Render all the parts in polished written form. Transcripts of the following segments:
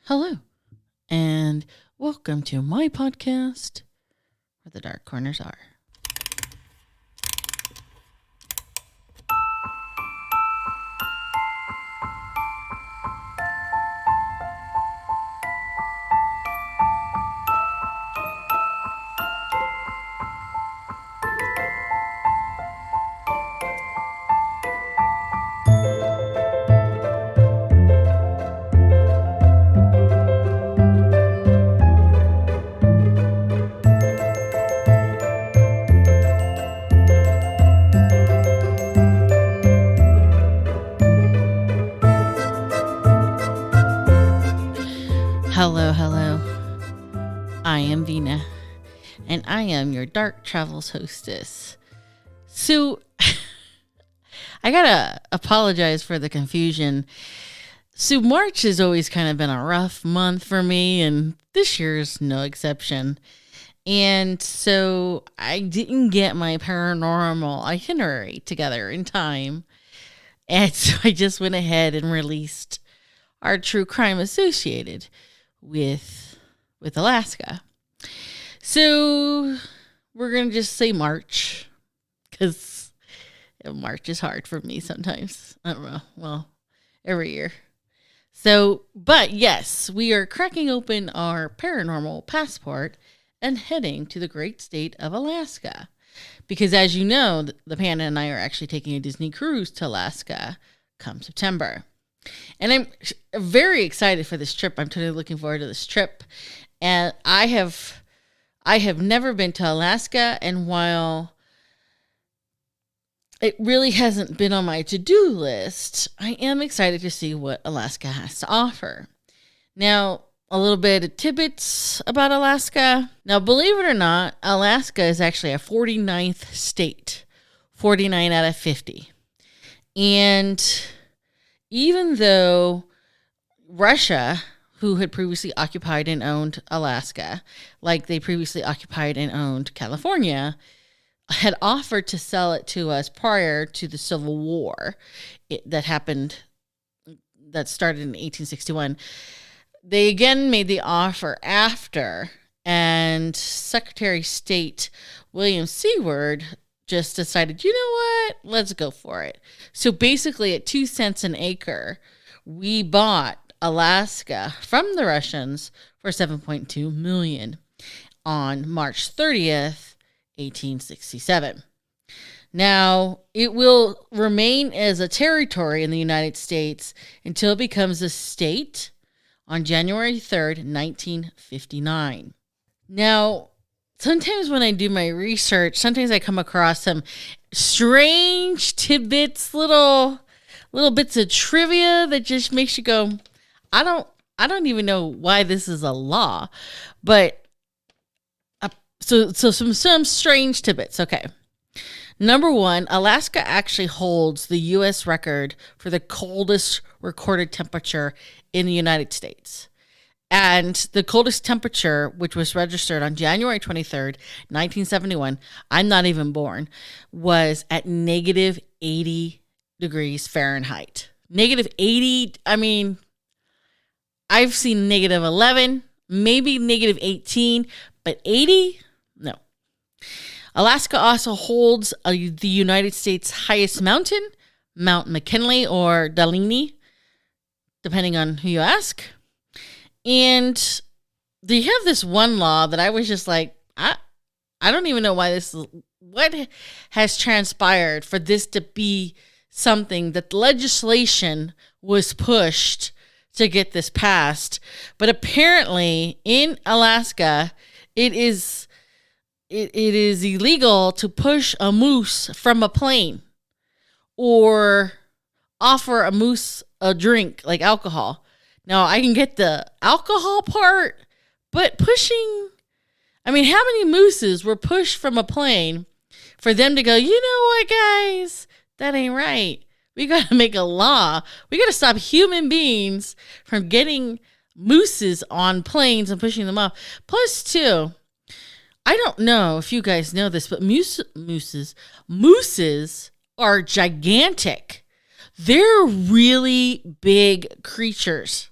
Hello, and welcome to my podcast, Where the Dark Corners Are. Hello. I am Vina, and I am your Dark Travels hostess. So, I gotta apologize for the confusion. So, March has always kind of been a rough month for me, and this year's no exception. And so, I didn't get my paranormal itinerary together in time. And so, I just went ahead and released our true crime associated with Alaska. So we're going to just say March, because March is hard for me sometimes. I don't know. Well, every year. So, but yes, we are cracking open our paranormal passport and heading to the great state of Alaska. Because as you know, the Panda and I are actually taking a Disney cruise to Alaska come September. And I'm very excited for this trip. I'm totally looking forward to this trip. And I have never been to Alaska, and while it really hasn't been on my to-do list, I am excited to see what Alaska has to offer. Now, a little bit of tidbits about Alaska. Now, believe it or not, Alaska is actually a 49th state, 49 out of 50. And even though Russia, who had previously occupied and owned Alaska, like they previously occupied and owned California, had offered to sell it to us prior to the Civil War that started in 1861. They again made the offer after, and Secretary of State William Seward just decided, you know what, let's go for it. So basically at 2 cents an acre, we bought Alaska from the Russians for $7.2 million on March 30th, 1867. Now, it will remain as a territory in the United States until it becomes a state on January 3rd, 1959. Now, sometimes when I do my research, sometimes I come across some strange tidbits, little bits of trivia that just makes you go, I don't even know why this is a law. But so some strange tidbits. Okay. Number one, Alaska actually holds the U.S. record for the coldest recorded temperature in the United States. And the coldest temperature, which was registered on January 23rd, 1971, I'm not even born, was at negative 80 degrees Fahrenheit. Negative 80, I mean, I've seen negative 11, maybe negative 18, but 80? No. Alaska also holds the United States' highest mountain, Mount McKinley or Dalini, depending on who you ask. And they have this one law that I was just like, I don't even know why this is, what has transpired for this to be something that legislation was pushed to get this passed. But apparently in Alaska, it is illegal to push a moose from a plane or offer a moose a drink like alcohol. Now, I can get the alcohol part, but pushing, I mean, how many mooses were pushed from a plane for them to go, you know what, guys, that ain't right. We got to make a law. We got to stop human beings from getting mooses on planes and pushing them off. Plus, too, I don't know if you guys know this, but mooses are gigantic. They're really big creatures.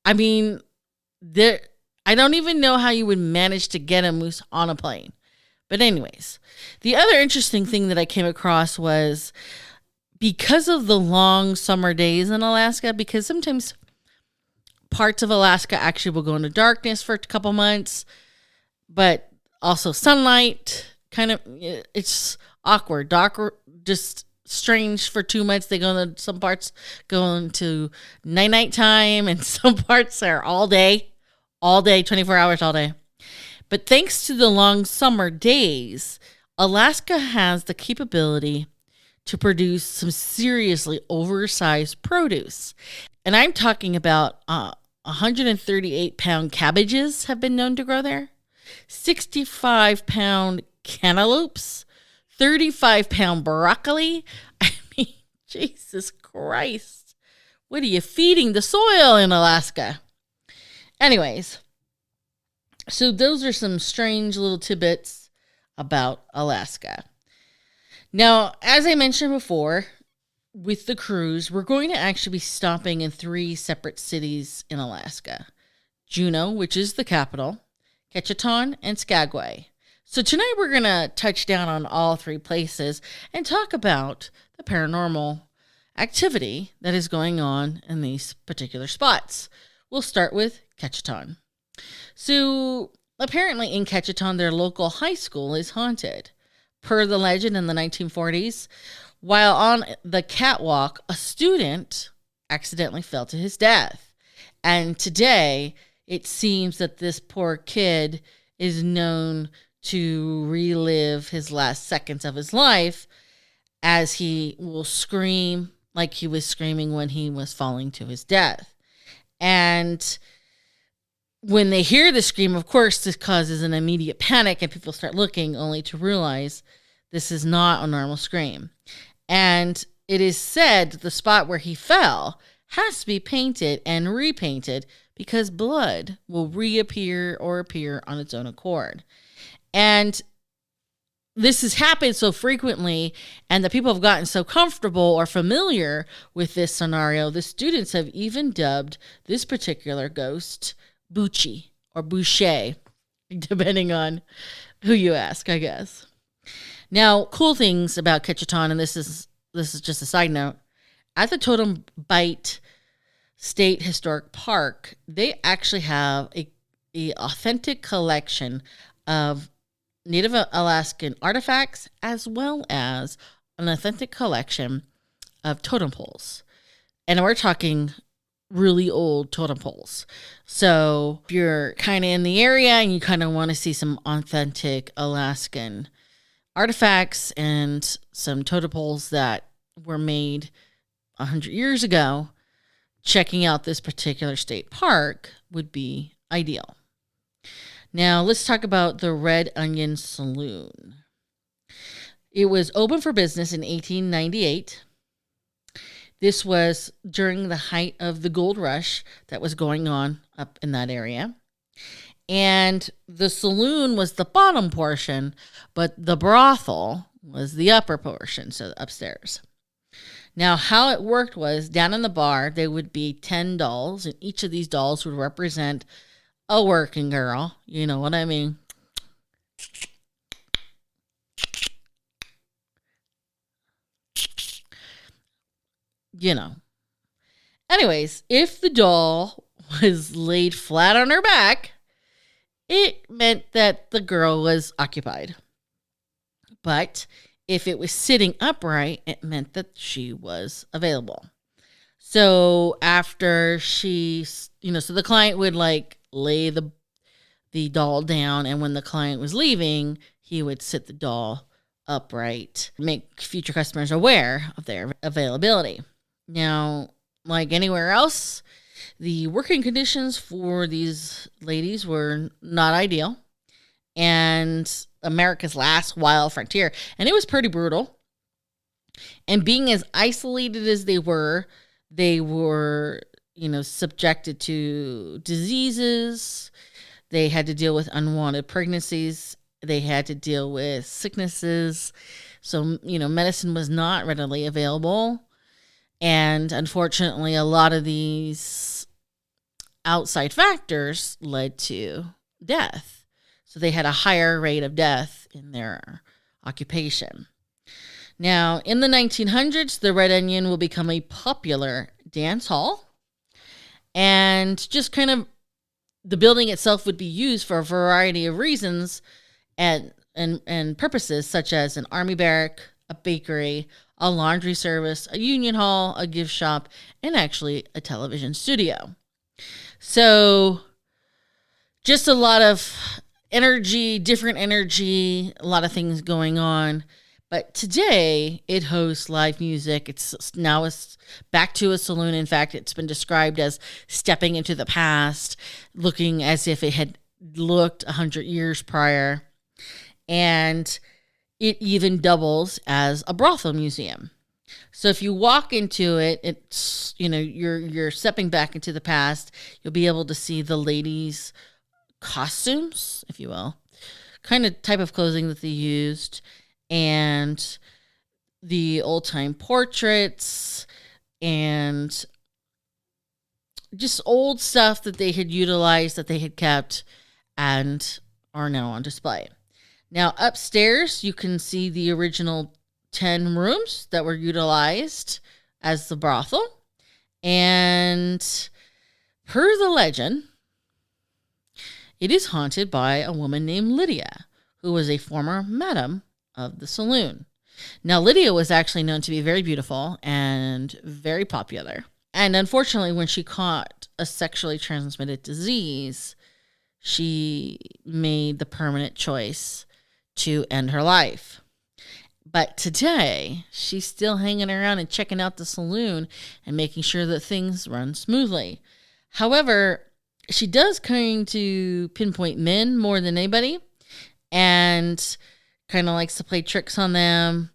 I mean, there, I don't even know how you would manage to get a moose on a plane. But anyways, the other interesting thing that I came across was because of the long summer days in Alaska, because sometimes parts of Alaska actually will go into darkness for a couple months, but also sunlight kind of, it's awkward, just strange for 2 months. They go into some parts go into night time, and some parts are all day, 24 hours all day. But thanks to the long summer days, Alaska has the capability to produce some seriously oversized produce. And I'm talking about 138-pound cabbages have been known to grow there, 65-pound cantaloupes, 35-pound broccoli. I mean, Jesus Christ. What are you feeding the soil in Alaska? Anyways, so those are some strange little tidbits about Alaska. Now, as I mentioned before, with the cruise, we're going to actually be stopping in 3 separate cities in Alaska. Juneau, which is the capital, Ketchikan, and Skagway. So tonight we're going to touch down on all 3 places and talk about the paranormal activity that is going on in these particular spots. We'll start with Ketchikan. So apparently in Ketchikan, their local high school is haunted. Per the legend in the 1940s, while on the catwalk, a student accidentally fell to his death. And today, it seems that this poor kid is known to relive his last seconds of his life, as he will scream like he was screaming when he was falling to his death. And when they hear the scream, of course, this causes an immediate panic, and people start looking, only to realize this is not a normal scream. And it is said that the spot where he fell has to be painted and repainted because blood will reappear or appear on its own accord. And this has happened so frequently, and the people have gotten so comfortable or familiar with this scenario, the students have even dubbed this particular ghost Bucci or Boucher, depending on who you ask, I guess. Now, cool things about Ketchikan, and this is just a side note, at the Totem Bite State Historic Park, they actually have a authentic collection of Native Alaskan artifacts, as well as an authentic collection of totem poles. And we're talking really old totem poles. So if you're kind of in the area and you kind of want to see some authentic Alaskan artifacts and some totem poles that were made 100 years ago, checking out this particular state park would be ideal. Now, let's talk about the Red Onion Saloon. It was open for business in 1898. This was during the height of the gold rush that was going on up in that area. And the saloon was the bottom portion, but the brothel was the upper portion, so upstairs. Now, how it worked was, down in the bar, there would be 10 dolls, and each of these dolls would represent a working girl. You know what I mean? You know. Anyways, if the doll was laid flat on her back, it meant that the girl was occupied. But if it was sitting upright, it meant that she was available. So after so the client would lay the doll down, and when the client was leaving, he would sit the doll upright, make future customers aware of their availability. Now, like anywhere else, the working conditions for these ladies were not ideal, and America's last wild frontier, and it was pretty brutal. And being as isolated as they were, subjected to diseases. They had to deal with unwanted pregnancies. They had to deal with sicknesses. So, medicine was not readily available. And unfortunately, a lot of these outside factors led to death. So they had a higher rate of death in their occupation. Now, in the 1900s, the Red Onion will become a popular dance hall. And just kind of the building itself would be used for a variety of reasons and purposes, such as an army barrack, a bakery, a laundry service, a union hall, a gift shop, and actually a television studio. So just a lot of energy, different energy, a lot of things going on. But today it hosts live music. It's back to a saloon. In fact, it's been described as stepping into the past, looking as if it had looked 100 years prior. And it even doubles as a brothel museum. So if you walk into it, it's, you're stepping back into the past. You'll be able to see the ladies' costumes, if you will, kind of type of clothing that they used, and the old-time portraits, and just old stuff that they had utilized, that they had kept, and are now on display. Now, upstairs, you can see the original 10 rooms that were utilized as the brothel. And per the legend, it is haunted by a woman named Lydia, who was a former madam of the saloon. Now, Lydia was actually known to be very beautiful and very popular. And unfortunately, when she caught a sexually transmitted disease, she made the permanent choice to end her life. But today, she's still hanging around and checking out the saloon and making sure that things run smoothly. However, she does kind to pinpoint men more than anybody, and kind of likes to play tricks on them.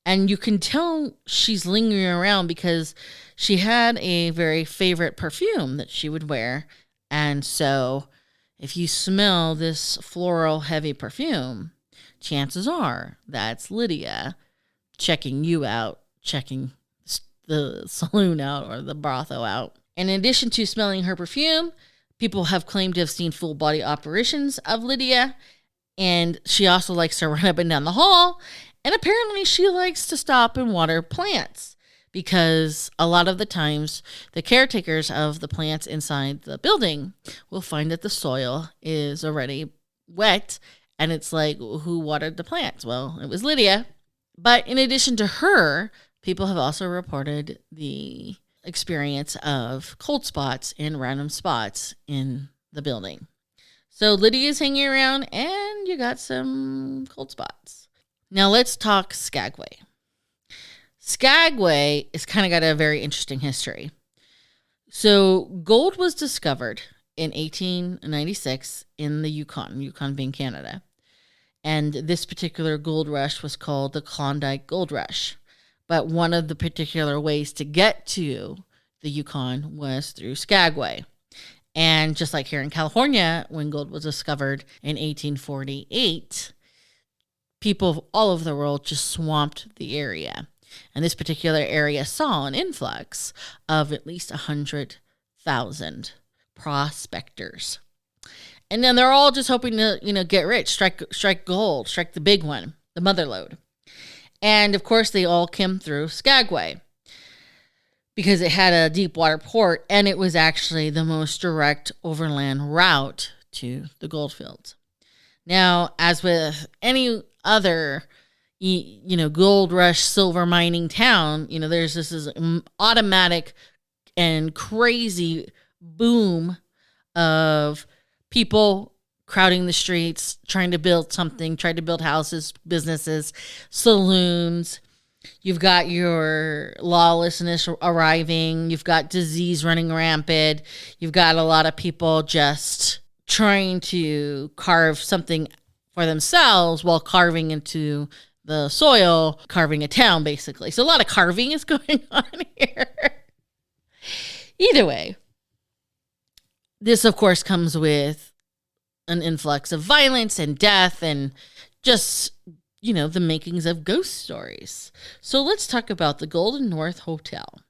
And you can tell she's lingering around because she had a very favorite perfume that she would wear. And so if you smell this floral heavy perfume, chances are that's Lydia checking you out, checking the saloon out or the brothel out. In addition to smelling her perfume, people have claimed to have seen full body apparitions of Lydia. And she also likes to run up and down the hall. And apparently she likes to stop and water plants, because a lot of the times the caretakers of the plants inside the building will find that the soil is already wet. And it's like, who watered the plants? Well, it was Lydia. But in addition to her, people have also reported the experience of cold spots in random spots in the building. So Lydia's hanging around, and you got some cold spots. Now let's talk Skagway. Skagway has kind of got a very interesting history. So gold was discovered in 1896 in the Yukon being Canada. And this particular gold rush was called the Klondike Gold Rush. But one of the particular ways to get to the Yukon was through Skagway. And just like here in California, when gold was discovered in 1848, people all over the world just swamped the area. And this particular area saw an influx of at least 100,000 prospectors. And then they're all just hoping to, get rich, strike gold, strike the big one, the mother lode. And of course, they all came through Skagway because it had a deep water port, and it was actually the most direct overland route to the gold fields. Now, as with any other, gold rush silver mining town, there's this automatic and crazy boom of people crowding the streets, trying to build something, trying to build houses, businesses, saloons. You've got your lawlessness arriving. You've got disease running rampant. You've got a lot of people just trying to carve something for themselves while carving into the soil, carving a town, basically. So a lot of carving is going on here. Either way, this, of course, comes with an influx of violence and death and just, the makings of ghost stories. So let's talk about the Golden North Hotel.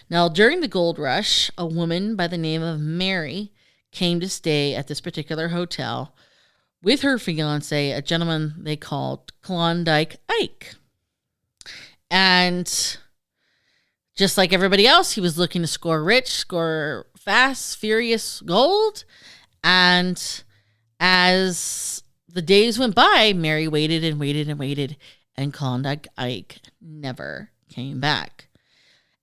Now, during the gold rush, a woman by the name of Mary came to stay at this particular hotel with her fiance, a gentleman they called Klondike Ike. And just like everybody else, he was looking to score rich, score fast, furious gold. And as the days went by, Mary waited and waited and waited, and Klondike Ike never came back.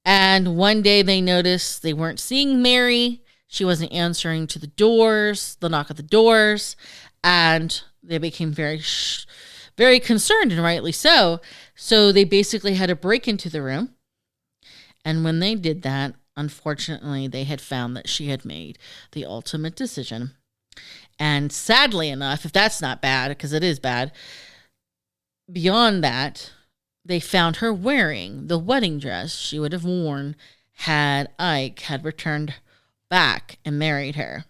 And one day they noticed they weren't seeing Mary. She wasn't answering to the knock at the doors, and they became very concerned, and rightly so. So they basically had to break into the room. And when they did that, unfortunately, they had found that she had made the ultimate decision. And sadly enough, if that's not bad, because it is bad, beyond that, they found her wearing the wedding dress she would have worn had Ike had returned back and married her.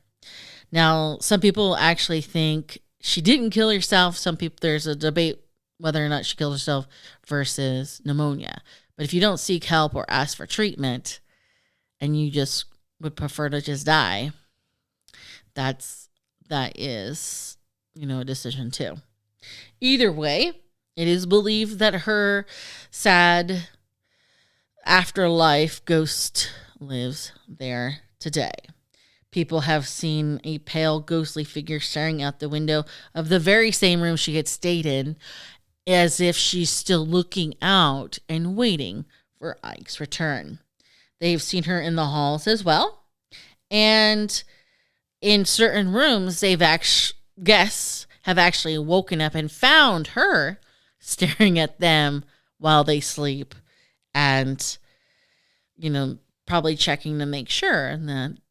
Now, some people actually think she didn't kill herself. Some people, there's a debate whether or not she killed herself versus pneumonia. But if you don't seek help or ask for treatment and you just would prefer to just die, that is, a decision too. Either way, it is believed that her sad afterlife ghost lives there today. People have seen a pale, ghostly figure staring out the window of the very same room she had stayed in, as if she's still looking out and waiting for Ike's return. They've seen her in the halls as well. And in certain rooms, guests have actually woken up and found her staring at them while they sleep, and, probably checking to make sure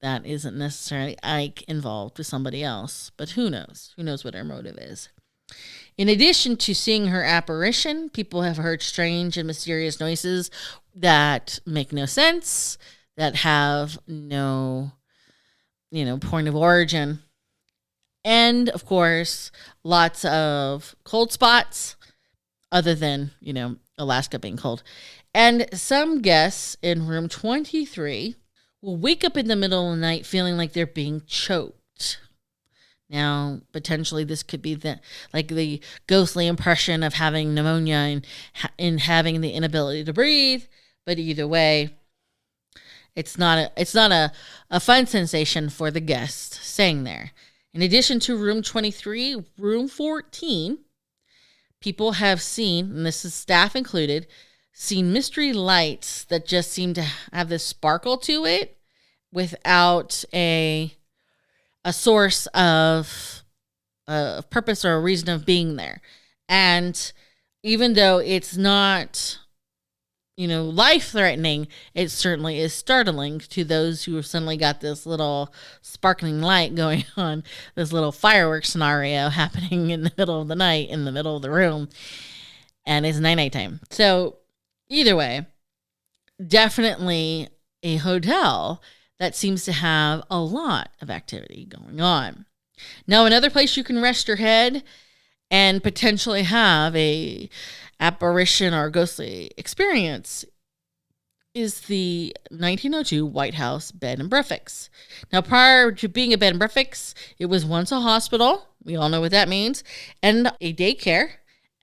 that isn't necessarily Ike involved with somebody else. But who knows? Who knows what her motive is? In addition to seeing her apparition, people have heard strange and mysterious noises that make no sense, that have no, point of origin. And, of course, lots of cold spots, other than, Alaska being cold. And some guests in room 23 will wake up in the middle of the night feeling like they're being choked. Now, potentially this could be the ghostly impression of having pneumonia and having the inability to breathe. But either way, it's not a fun sensation for the guest staying there. In addition to room 23, room 14, people have seen, and this is staff included, seen mystery lights that just seem to have this sparkle to it without a source of purpose or a reason of being there. And even though it's not, life-threatening, it certainly is startling to those who have suddenly got this little sparkling light going on, this little fireworks scenario happening in the middle of the night, in the middle of the room, and it's nighttime. So either way, definitely a hotel that seems to have a lot of activity going on. Now, another place you can rest your head and potentially have a apparition or ghostly experience is the 1902 White House Bed and Breakfast. Now, prior to being a bed and breakfast, it was once a hospital. We all know what that means. And a daycare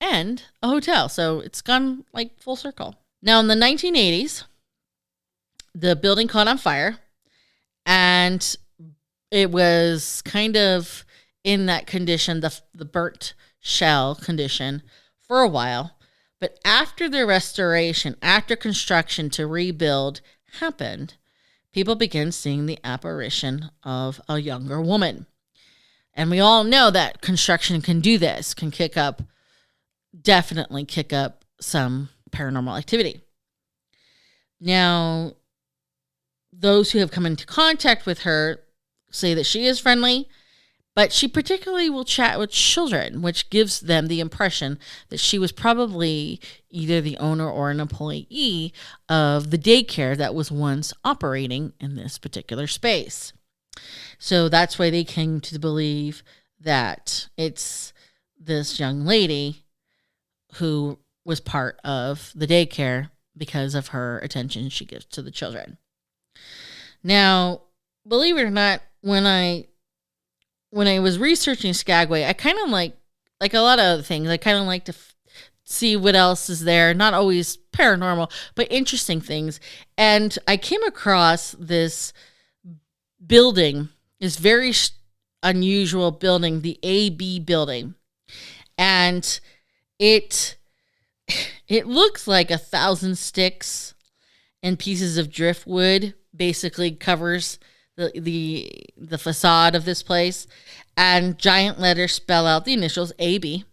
and a hotel. So it's gone full circle. Now, in the 1980s, the building caught on fire. And it was kind of in that condition, the burnt shell condition, for a while. But after the restoration, after construction to rebuild happened, people began seeing the apparition of a younger woman. And we all know that construction can do this, can definitely kick up some paranormal activity. Now, those who have come into contact with her say that she is friendly, but she particularly will chat with children, which gives them the impression that she was probably either the owner or an employee of the daycare that was once operating in this particular space. So that's why they came to believe that it's this young lady who was part of the daycare because of her attention she gives to the children. Now, believe it or not, when I when I was researching Skagway, I kind of like a lot of other things. I kind of like to see what else is there. Not always paranormal, but interesting things. And I came across this building, this very unusual building, the AB building, and it looks like 1,000 sticks and pieces of driftwood basically covers the facade of this place, and giant letters spell out the initials AB,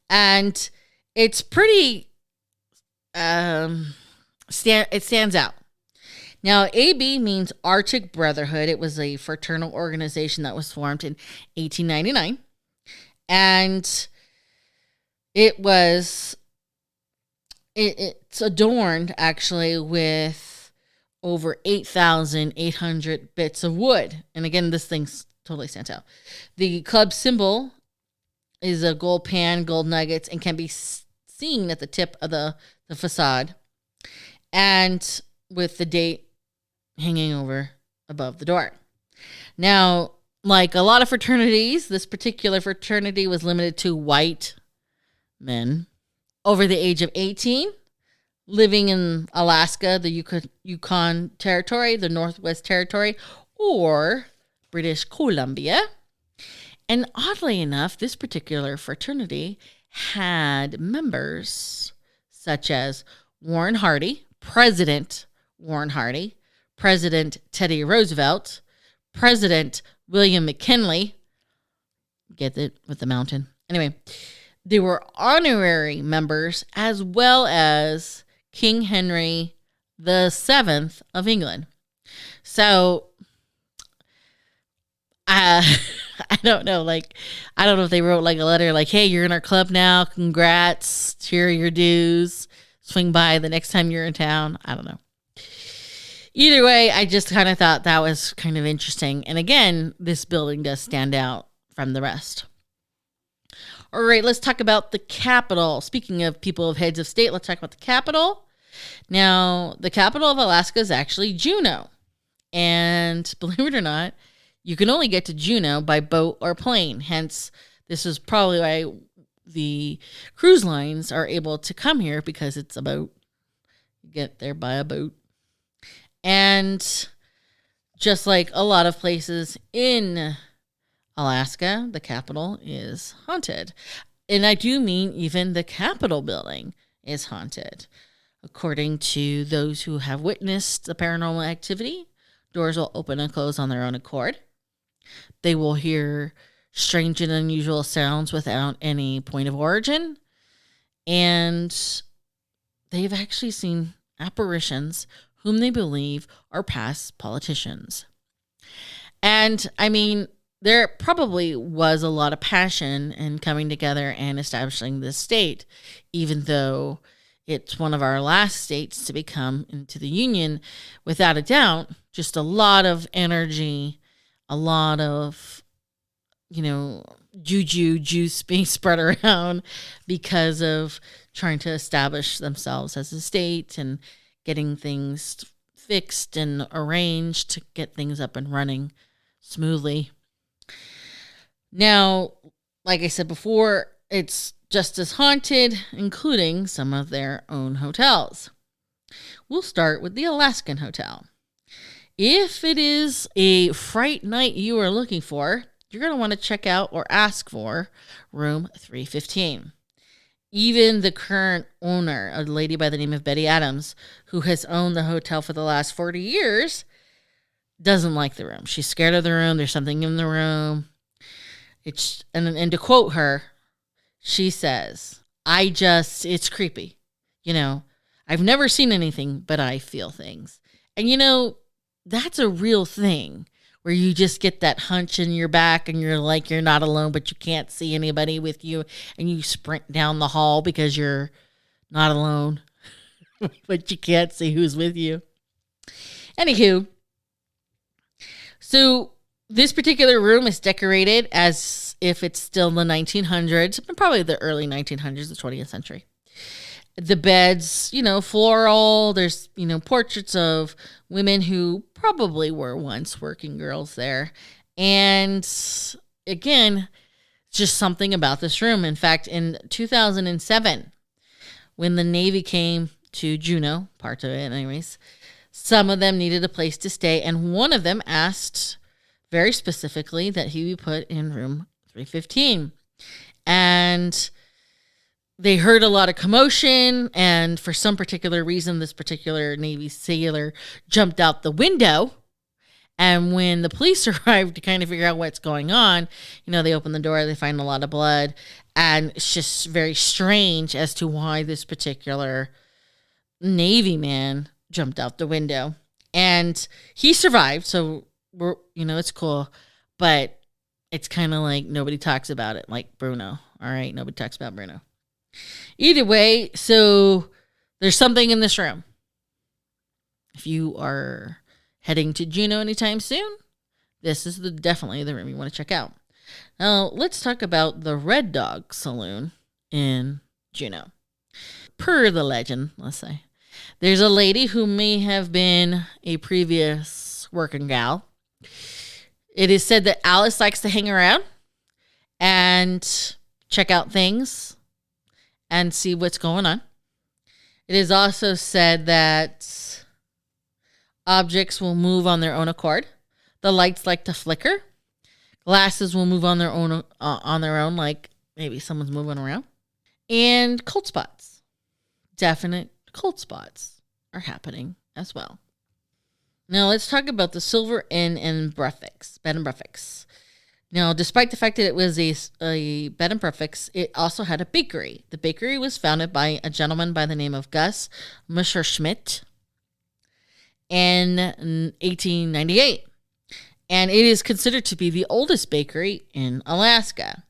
and it's pretty it stands out. Now, AB means Arctic Brotherhood. It was a fraternal organization that was formed in 1899, and it's adorned actually with over 8,800 bits of wood. And again, this thing totally stands out. The club symbol is a gold pan, gold nuggets, and can be seen at the tip of the facade, and with the date hanging over above the door. Now, like a lot of fraternities, this particular fraternity was limited to white men over the age of 18, living in Alaska, the Yukon Territory, the Northwest Territory, or British Columbia. And oddly enough, this particular fraternity had members such as Warren Hardy, President Warren Hardy, President Teddy Roosevelt, President William McKinley. Get it with the mountain. Anyway, they were honorary members as well as King Henry VII of England. So, I don't know. I don't know if they wrote like a letter like, hey, you're in our club now. Congrats. Here are your dues. Swing by the next time you're in town. I don't know. Either way, I just kind of thought that was kind of interesting. And again, this building does stand out from the rest. All right, let's talk about the capital. Speaking of people of heads of state, let's talk about the capital. Now, the capital of Alaska is actually Juneau. And believe it or not, you can only get to Juneau by boat or plane. Hence, this is probably why the cruise lines are able to come here, because it's a boat. You get there by a boat. And just like a lot of places in Alaska, the capital is haunted. And I do mean even the Capitol building is haunted. According to those who have witnessed the paranormal activity, doors will open and close on their own accord. They will hear strange and unusual sounds without any point of origin. And they've actually seen apparitions whom they believe are past politicians. And I mean, there probably was a lot of passion in coming together and establishing this state, even though it's one of our last states to become into the Union. Without a doubt, just a lot of energy, a lot of, juju juice being spread around because of trying to establish themselves as a state and getting things fixed and arranged to get things up and running smoothly. Now, like I said before, it's just as haunted, including some of their own hotels. We'll start with the Alaskan Hotel. If it is a fright night you are looking for, you're going to want to check out or ask for room 315. Even the current owner, a lady by the name of Betty Adams, who has owned the hotel for the last 40 years, doesn't like the room. She's scared of the room. There's something in the room. And to quote her, she says, it's creepy. I've never seen anything, but I feel things. And that's a real thing, where you just get that hunch in your back and you're like, you're not alone, but you can't see anybody with you. And you sprint down the hall because you're not alone, but you can't see who's with you. Anywho, so this particular room is decorated as if it's still in the 1900s, probably the early 1900s, the 20th century. The beds, floral. There's, portraits of women who probably were once working girls there. And again, just something about this room. In fact, in 2007, when the Navy came to Juneau, part of it anyways, some of them needed a place to stay, and one of them asked very specifically that he be put in room 315. And they heard a lot of commotion, and for some particular reason, this particular Navy sailor jumped out the window. And when the police arrived to kind of figure out what's going on, they open the door, they find a lot of blood, and it's just very strange as to why this particular Navy man jumped out the window. And he survived, so it's cool, but it's kind of like nobody talks about it, like Bruno. All right, nobody talks about Bruno. Either way, so there's something in this room. If you are heading to Juneau anytime soon, this is definitely the room you want to check out. Now, let's talk about the Red Dog Saloon in Juneau. Per the legend, let's say, there's a lady who may have been a previous working gal. It is said that Alice likes to hang around and check out things and see what's going on. It is also said that objects will move on their own accord. The lights like to flicker. Glasses will move on their own, like maybe someone's moving around. And cold spots. Definite cold spots are happening as well. Now let's talk about the Silver Inn and Bed and Breakfast. Now, despite the fact that it was a bed and breakfast, it also had a bakery. The bakery was founded by a gentleman by the name of Gus Messerschmidt in 1898. And it is considered to be the oldest bakery in Alaska.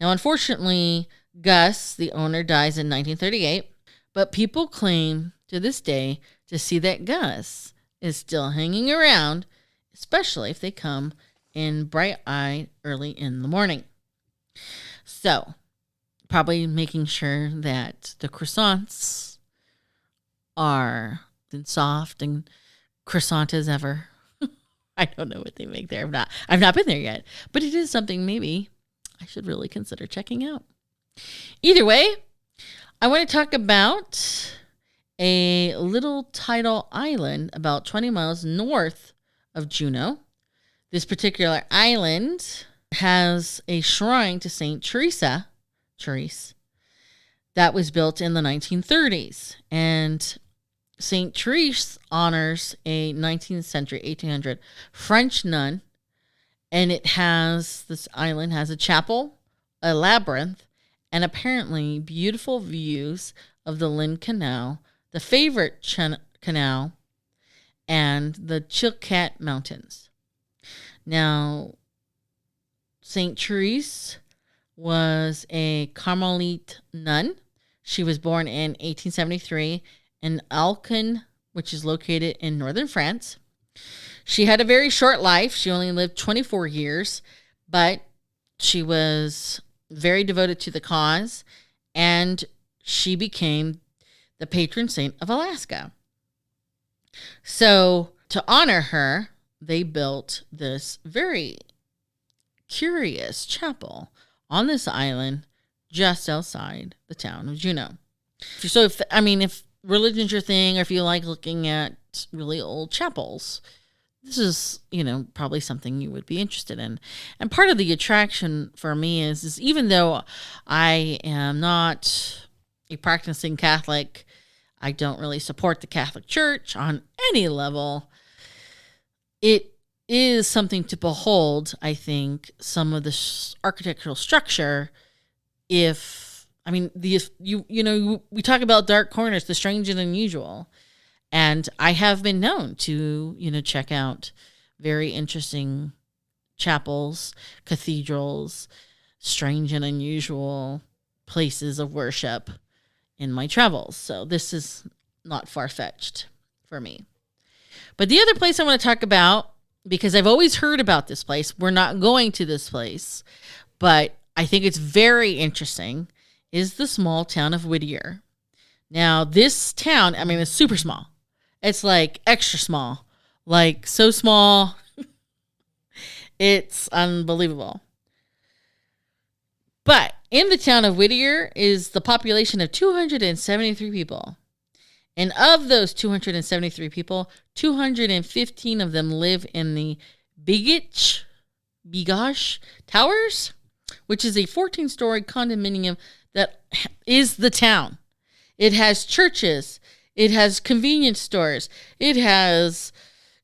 Now, unfortunately, Gus, the owner, dies in 1938, but people claim to this day to see that Gus is still hanging around, especially if they come in bright-eyed early in the morning. So, probably making sure that the croissants are soft and croissant as ever. I don't know what they make there. I've not been there yet, but it is something maybe I should really consider checking out. Either way, I want to talk about a little tidal island about 20 miles north of Juneau. This particular island has a shrine to St. Therese that was built in the 1930s. And St. Therese honors a 19th century, 1800 French nun. And this island has a chapel, a labyrinth, and apparently beautiful views of the Lynn Canal, the favorite canal, and the Chilkat Mountains. Now, St. Therese was a Carmelite nun. She was born in 1873 in Alaskan, which is located in northern France. She had a very short life. She only lived 24 years, but she was very devoted to the cause, and she became the patron saint of Alaska. So, to honor her, they built this very curious chapel on this island just outside the town of Juneau. So if religion's your thing, or if you like looking at really old chapels, this is, probably something you would be interested in. And part of the attraction for me is even though I am not a practicing Catholic, I don't really support the Catholic Church on any level. It is something to behold, I think, some of the architectural structure. We talk about dark corners, the strange and unusual. And I have been known to, check out very interesting chapels, cathedrals, strange and unusual places of worship in my travels. So this is not far-fetched for me. But the other place I want to talk about, because I've always heard about this place, we're not going to this place, but I think it's very interesting, is the small town of Whittier. Now, this town, it's super small. It's like extra small, like so small, it's unbelievable. But in the town of Whittier is the population of 273 people. And of those 273 people, 215 of them live in the Bigosh Towers, which is a 14-story condominium that is the town. It has churches. It has convenience stores. It has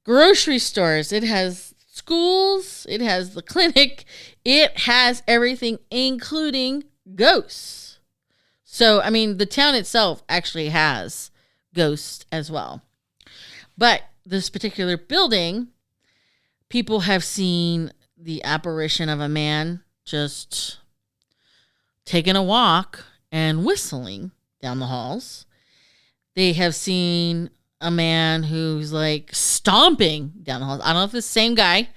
grocery stores. It has schools. It has the clinic. It has everything, including ghosts. So, I mean, the town itself actually has ghosts as well. But this particular building, people have seen the apparition of a man just taking a walk and whistling down the halls. They have seen a man who's like stomping down the halls. I don't know if it's the same guy.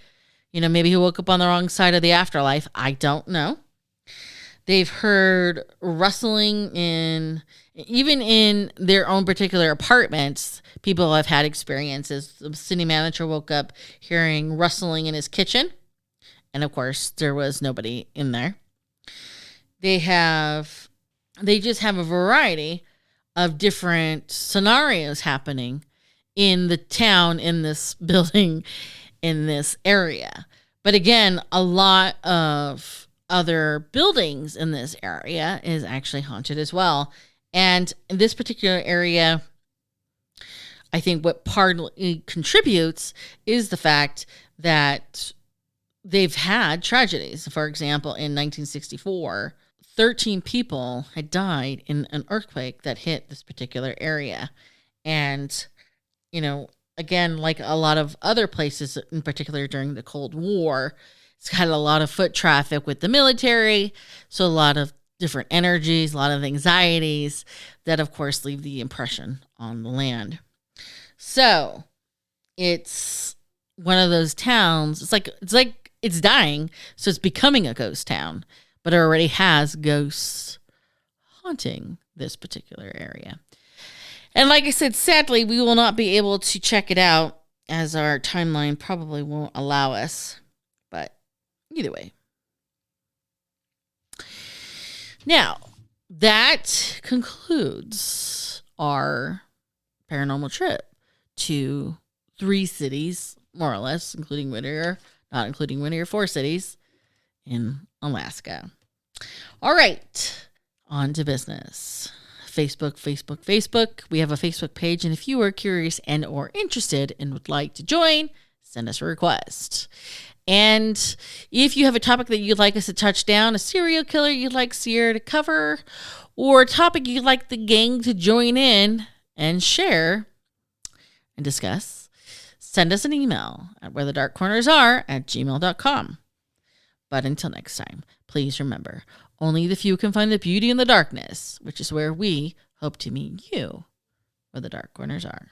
You know, maybe he woke up on the wrong side of the afterlife. I don't know. They've heard rustling even in their own particular apartments. People have had experiences. The city manager woke up hearing rustling in his kitchen. And of course, there was nobody in there. They just have a variety of different scenarios happening in the town, in this building, in this area. But again, a lot of other buildings in this area is actually haunted as well. And in this particular area, I think what partly contributes is the fact that they've had tragedies. For example, in 1964, 13 people had died in an earthquake that hit this particular area. And, you know, again, like a lot of other places, in particular during the Cold War, it's had a lot of foot traffic with the military. So a lot of different energies, a lot of anxieties that, of course, leave the impression on the land. So it's one of those towns. It's like it's dying. So it's becoming a ghost town, but it already has ghosts haunting this particular area. And like I said, sadly, we will not be able to check it out as our timeline probably won't allow us. But either way. Now, that concludes our paranormal trip to 3 cities, more or less, including Whittier, not including Whittier, 4 cities in Alaska. All right, on to business. Facebook. We have a Facebook page, and if you are curious and or interested and would like to join, send us a request. And if you have a topic that you'd like us to touch down, a serial killer you'd like Sierra to cover, or a topic you'd like the gang to join in and share and discuss, send us an email at wherethedarkcornersare@gmail.com. But until next time, please remember, only the few can find the beauty in the darkness, which is where we hope to meet you, where the dark corners are.